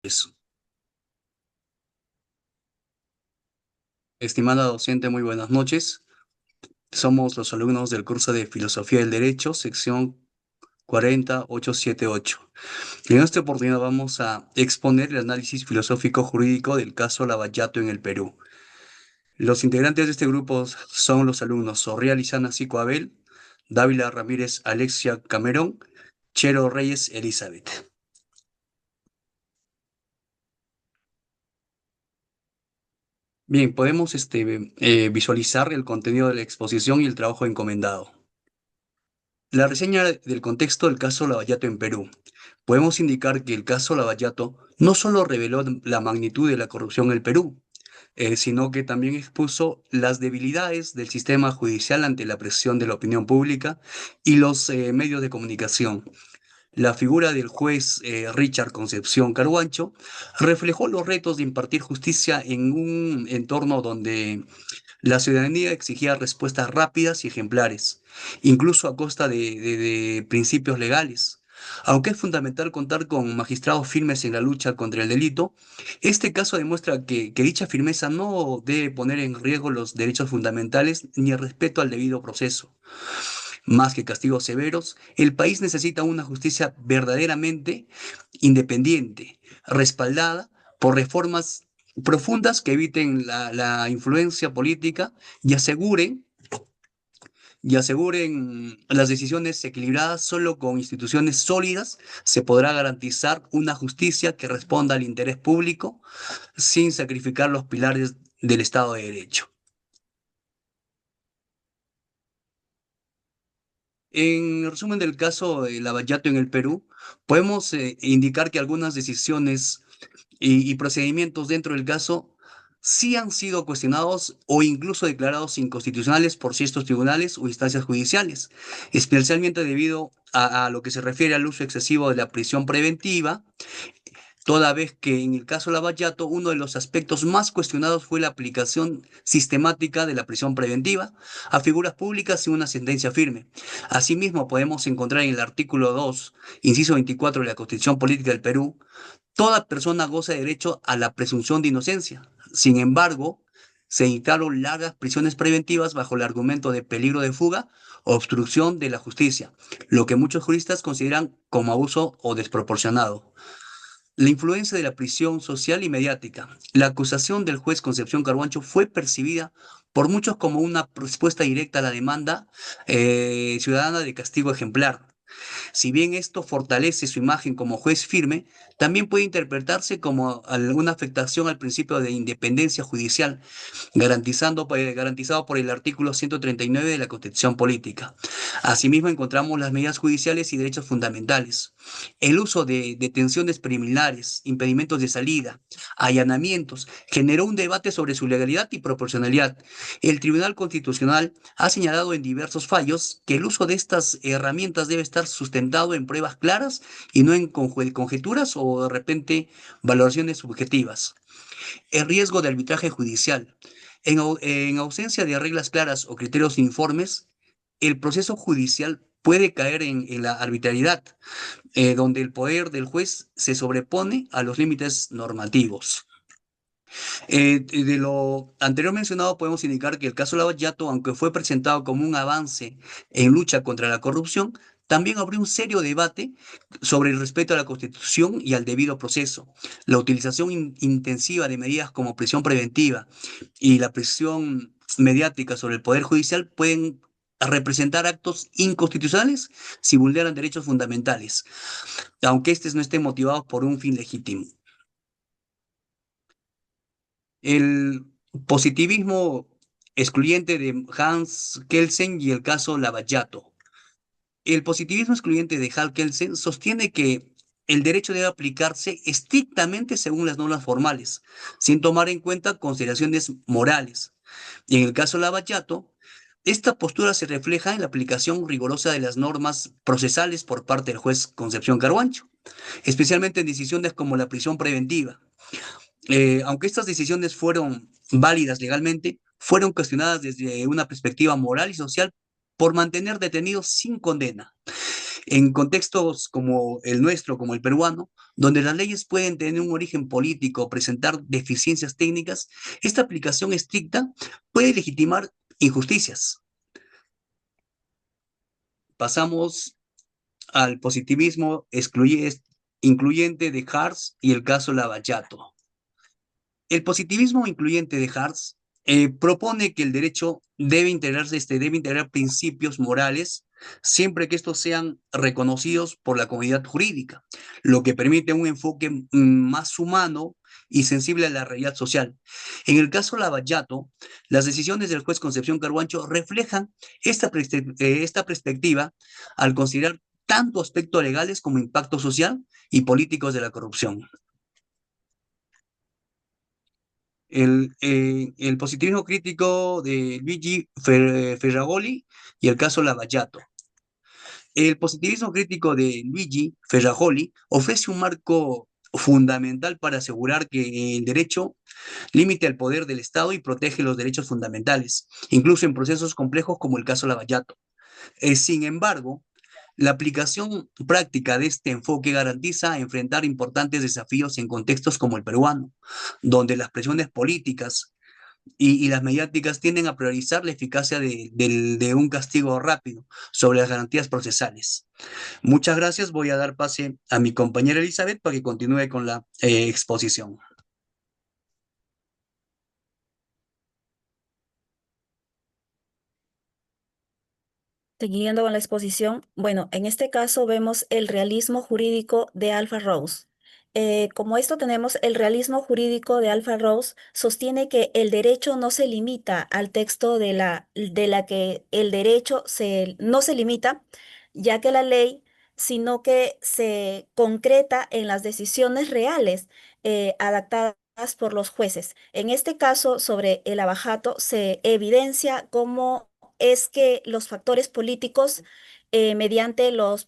Eso. Estimada docente, muy buenas noches. Somos los alumnos del curso de Filosofía del Derecho, sección 40878. En esta oportunidad vamos a exponer el análisis filosófico jurídico del caso Lavallato en el Perú. Los integrantes de este grupo son los alumnos Sorria Lizana Cico Abel, Dávila Ramírez Alexia Camerón, Chero Reyes Elizabeth. Bien, podemos visualizar el contenido de la exposición y el trabajo encomendado. La reseña del contexto del caso Lavallato en Perú. Podemos indicar que el caso Lavallato no solo reveló la magnitud de la corrupción en el Perú, sino que también expuso las debilidades del sistema judicial ante la presión de la opinión pública y los medios de comunicación. La figura del juez Richard Concepción Carhuancho reflejó los retos de impartir justicia en un entorno donde la ciudadanía exigía respuestas rápidas y ejemplares, incluso a costa de principios legales. Aunque es fundamental contar con magistrados firmes en la lucha contra el delito, este caso demuestra que dicha firmeza no debe poner en riesgo los derechos fundamentales ni el respeto al debido proceso. Más que castigos severos, el país necesita una justicia verdaderamente independiente, respaldada por reformas profundas que eviten la influencia política y aseguren las decisiones equilibradas. Solo con instituciones sólidas se podrá garantizar una justicia que responda al interés público sin sacrificar los pilares del Estado de Derecho. En resumen del caso de Lavallato en el Perú, podemos indicar que algunas decisiones y procedimientos dentro del caso sí han sido cuestionados o incluso declarados inconstitucionales por ciertos tribunales o instancias judiciales, especialmente debido a lo que se refiere al uso excesivo de la prisión preventiva, toda vez que en el caso Lavallato uno de los aspectos más cuestionados fue la aplicación sistemática de la prisión preventiva a figuras públicas sin una sentencia firme. Asimismo, podemos encontrar en el artículo 2, inciso 24 de la Constitución Política del Perú: toda persona goza de derecho a la presunción de inocencia. Sin embargo, se dictaron largas prisiones preventivas bajo el argumento de peligro de fuga o obstrucción de la justicia, lo que muchos juristas consideran como abuso o desproporcionado. La influencia de la prisión social y mediática. La acusación del juez Concepción Carhuancho fue percibida por muchos como una respuesta directa a la demanda ciudadana de castigo ejemplar. Si bien esto fortalece su imagen como juez firme, también puede interpretarse como alguna afectación al principio de independencia judicial, garantizado por el artículo 139 de la Constitución Política. Asimismo, encontramos las medidas judiciales y derechos fundamentales. El uso de detenciones preliminares, impedimentos de salida, allanamientos, generó un debate sobre su legalidad y proporcionalidad. El Tribunal Constitucional ha señalado en diversos fallos que el uso de estas herramientas debe estar sustentado en pruebas claras y no en conjeturas o de repente valoraciones subjetivas. El riesgo de arbitraje judicial. En ausencia de reglas claras o criterios uniformes, el proceso judicial puede caer en la arbitrariedad, donde el poder del juez se sobrepone a los límites normativos. De lo anterior mencionado, podemos indicar que el caso Lavallato, aunque fue presentado como un avance en lucha contra la corrupción, también abrió un serio debate sobre el respeto a la Constitución y al debido proceso. La utilización intensiva de medidas como prisión preventiva y la presión mediática sobre el Poder Judicial pueden representar actos inconstitucionales si vulneran derechos fundamentales, aunque estos no estén motivados por un fin legítimo. El positivismo excluyente de Hans Kelsen y el caso Lavallato. El positivismo excluyente de Hans Kelsen sostiene que el derecho debe aplicarse estrictamente según las normas formales, sin tomar en cuenta consideraciones morales. Y en el caso Lavallato, esta postura se refleja en la aplicación rigurosa de las normas procesales por parte del juez Concepción Carhuancho, especialmente en decisiones como la prisión preventiva. Aunque estas decisiones fueron válidas legalmente, fueron cuestionadas desde una perspectiva moral y social por mantener detenidos sin condena. En contextos como el nuestro, como el peruano, donde las leyes pueden tener un origen político o presentar deficiencias técnicas, esta aplicación estricta puede legitimar injusticias. Pasamos al positivismo incluyente de Hartz y el caso Lavallato. El positivismo incluyente de Hartz propone que el derecho debe integrar principios morales siempre que estos sean reconocidos por la comunidad jurídica, lo que permite un enfoque más humano y sensible a la realidad social. En el caso Lavallato, las decisiones del juez Concepción Carhuancho reflejan esta perspectiva al considerar tanto aspectos legales como impacto social y políticos de la corrupción. El positivismo crítico de Ferragoli y el caso Lavallato. El positivismo crítico de Luigi Ferragoli ofrece un marco fundamental para asegurar que el derecho limita el poder del Estado y protege los derechos fundamentales, incluso en procesos complejos como el caso Lavallato. Sin embargo, la aplicación práctica de este enfoque garantiza enfrentar importantes desafíos en contextos como el peruano, donde las presiones políticas y las mediáticas tienden a priorizar la eficacia de un castigo rápido sobre las garantías procesales. Muchas gracias. Voy a dar pase a mi compañera Elizabeth para que continúe con la exposición. Siguiendo con la exposición, bueno, en este caso vemos el realismo jurídico de Alpha Rose. Como esto tenemos, el realismo jurídico de Alpha Rose sostiene que el derecho no se limita al texto de la que el derecho no se limita, ya que la ley, sino que se concreta en las decisiones reales adaptadas por los jueces. En este caso, sobre el abajato, se evidencia cómo es que los factores políticos, mediante lo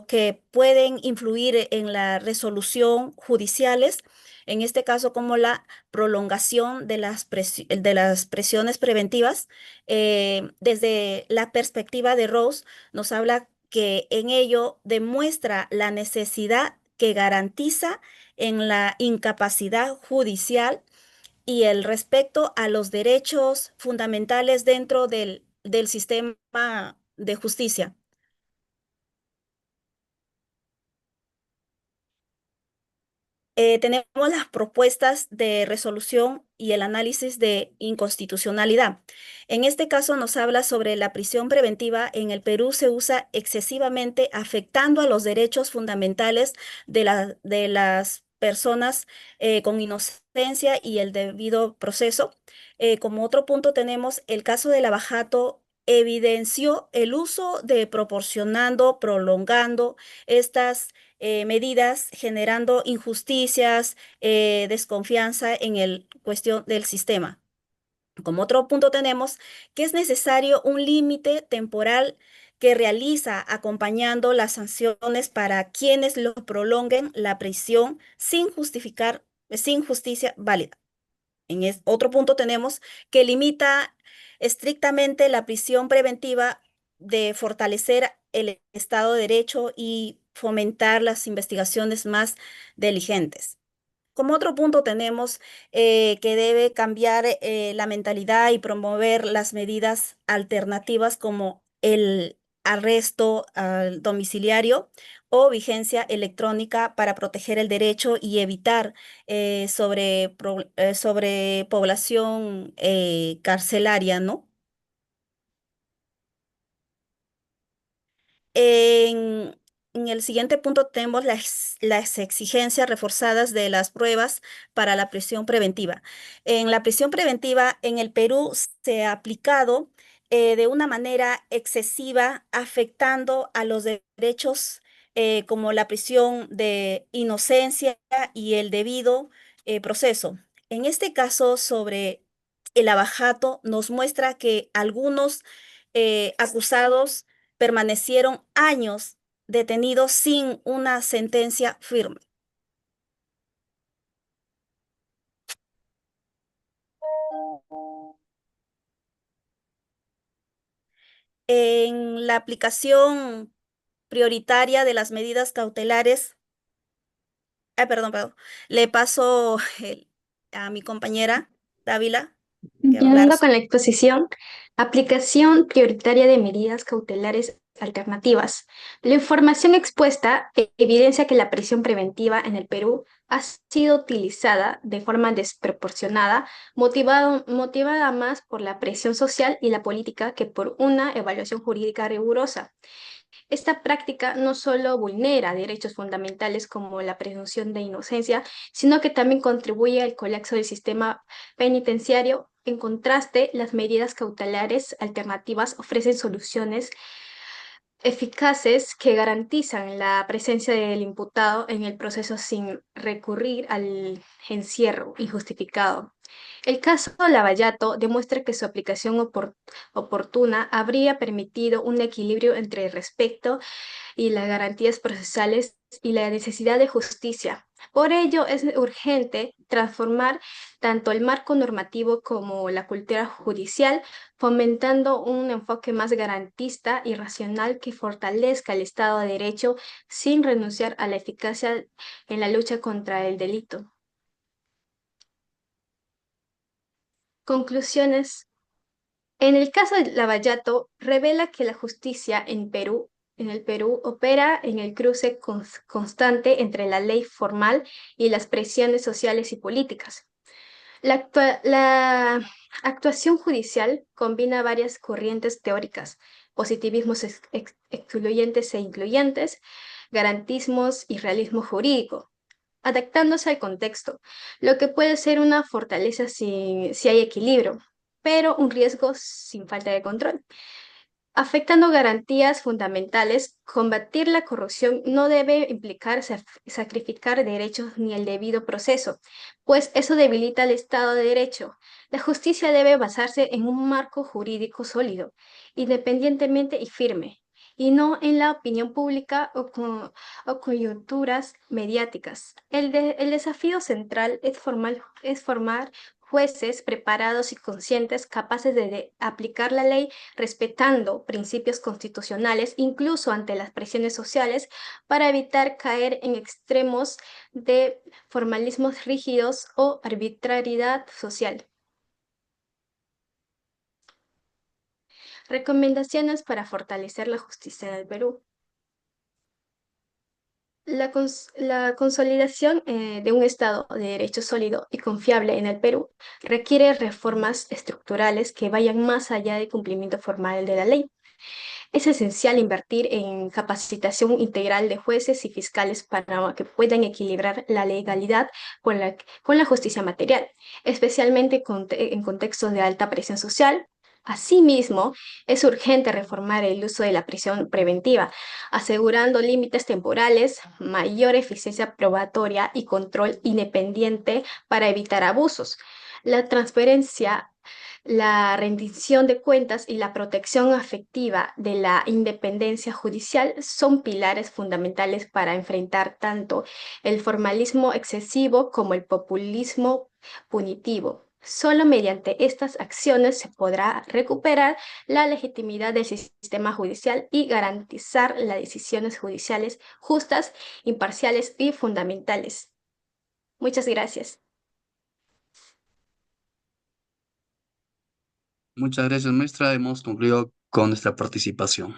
que pueden influir en la resolución judiciales, en este caso como la prolongación de las presiones preventivas, desde la perspectiva de Rose, nos habla que en ello demuestra la necesidad que garantiza en la incapacidad judicial y el respeto a los derechos fundamentales dentro del sistema de justicia. Tenemos las propuestas de resolución y el análisis de inconstitucionalidad. En este caso nos habla sobre la prisión preventiva en el Perú se usa excesivamente afectando a los derechos fundamentales de las personas con inocencia y el debido proceso. Como otro punto tenemos el caso del abajato evidenció el uso de proporcionando, prolongando estas medidas generando injusticias, desconfianza en el cuestión del sistema. Como otro punto tenemos que es necesario un límite temporal que realiza acompañando las sanciones para quienes lo prolonguen la prisión sin justificar, sin justicia válida. Otro punto tenemos que limita estrictamente la prisión preventiva de fortalecer el Estado de Derecho y fomentar las investigaciones más diligentes. Como otro punto tenemos que debe cambiar la mentalidad y promover las medidas alternativas como el arresto domiciliario o vigencia electrónica para proteger el derecho y evitar sobrepoblación carcelaria, ¿no? En, en el siguiente punto tenemos las exigencias reforzadas de las pruebas para la prisión preventiva. En la prisión preventiva en el Perú se ha aplicado de una manera excesiva, afectando a los derechos como la prisión de inocencia y el debido proceso. En este caso, sobre el abajato, nos muestra que algunos acusados permanecieron años detenidos sin una sentencia firme. En la aplicación prioritaria de las medidas cautelares. Perdón. Le paso a mi compañera Dávila, que va a hablar. Continuando con la exposición, aplicación prioritaria de medidas cautelares alternativas. La información expuesta evidencia que la prisión preventiva en el Perú ha sido utilizada de forma desproporcionada, motivada más por la presión social y la política que por una evaluación jurídica rigurosa. Esta práctica no solo vulnera derechos fundamentales como la presunción de inocencia, sino que también contribuye al colapso del sistema penitenciario. En contraste, las medidas cautelares alternativas ofrecen soluciones eficaces que garantizan la presencia del imputado en el proceso sin recurrir al encierro injustificado. El caso Lavallato demuestra que su aplicación oportuna habría permitido un equilibrio entre el respeto y las garantías procesales y la necesidad de justicia. Por ello, es urgente transformar tanto el marco normativo como la cultura judicial, fomentando un enfoque más garantista y racional que fortalezca el Estado de Derecho sin renunciar a la eficacia en la lucha contra el delito. Conclusiones. En el caso de Lavallato, revela que la justicia en el Perú, opera en el cruce constante entre la ley formal y las presiones sociales y políticas. La actuación judicial combina varias corrientes teóricas, positivismos excluyentes e incluyentes, garantismos y realismo jurídico, adaptándose al contexto, lo que puede ser una fortaleza si hay equilibrio, pero un riesgo sin falta de control. Afectando garantías fundamentales, combatir la corrupción no debe implicar sacrificar derechos ni el debido proceso, pues eso debilita el Estado de Derecho. La justicia debe basarse en un marco jurídico sólido, independientemente y firme, y no en la opinión pública o coyunturas mediáticas. El desafío central es formar jueces preparados y conscientes, capaces de aplicar la ley respetando principios constitucionales, incluso ante las presiones sociales, para evitar caer en extremos de formalismos rígidos o arbitrariedad social. Recomendaciones para fortalecer la justicia del Perú. La consolidación de un Estado de Derecho sólido y confiable en el Perú requiere reformas estructurales que vayan más allá del cumplimiento formal de la ley. Es esencial invertir en capacitación integral de jueces y fiscales para que puedan equilibrar la legalidad con la justicia material, especialmente en contextos de alta presión social. Asimismo, es urgente reformar el uso de la prisión preventiva, asegurando límites temporales, mayor eficiencia probatoria y control independiente para evitar abusos. La transparencia, la rendición de cuentas y la protección afectiva de la independencia judicial son pilares fundamentales para enfrentar tanto el formalismo excesivo como el populismo punitivo. Solo mediante estas acciones se podrá recuperar la legitimidad del sistema judicial y garantizar las decisiones judiciales justas, imparciales y fundamentales. Muchas gracias. Muchas gracias, maestra. Hemos concluido con nuestra participación.